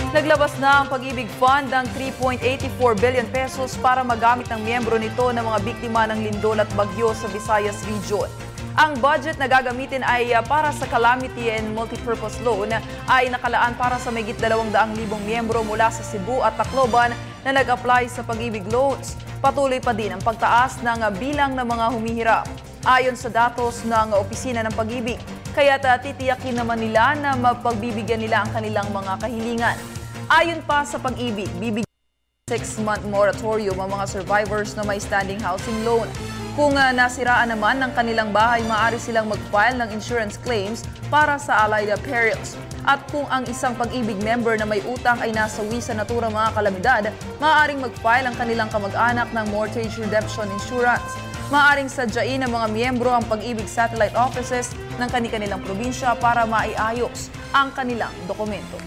Naglabas na ang Pag-ibig Fund ng 3.84 billion pesos para magamit ng miyembro nito ng mga biktima ng lindol at bagyo sa Visayas Region. Ang budget na gagamitin ay para sa Calamity and Multipurpose Loan ay nakalaan para sa mahigit 200,000 miyembro mula sa Cebu at Tacloban na nag-apply sa Pag-ibig Loans. Patuloy pa din ang pagtaas ng bilang ng mga humihirap. Ayon sa datos ng Opisina ng Pag-ibig, kaya titiyakin naman nila na mapagbibigyan nila ang kanilang mga kahilingan. Ayon pa sa Pag-ibig, bibigyan 6-month moratorium ang mga survivors na may standing housing loan. Kung nasiraan naman ng kanilang bahay, maaari silang mag-file ng insurance claims para sa allied perils. At kung ang isang Pag-ibig member na may utang ay nasawi sa naturang mga kalamidad, maaaring mag-file ang kanilang kamag-anak ng mortgage redemption insurance. Maaaring sadyain ng mga miyembro ang Pag-ibig satellite offices ng kanilang probinsya para maiayos ang kanilang dokumento.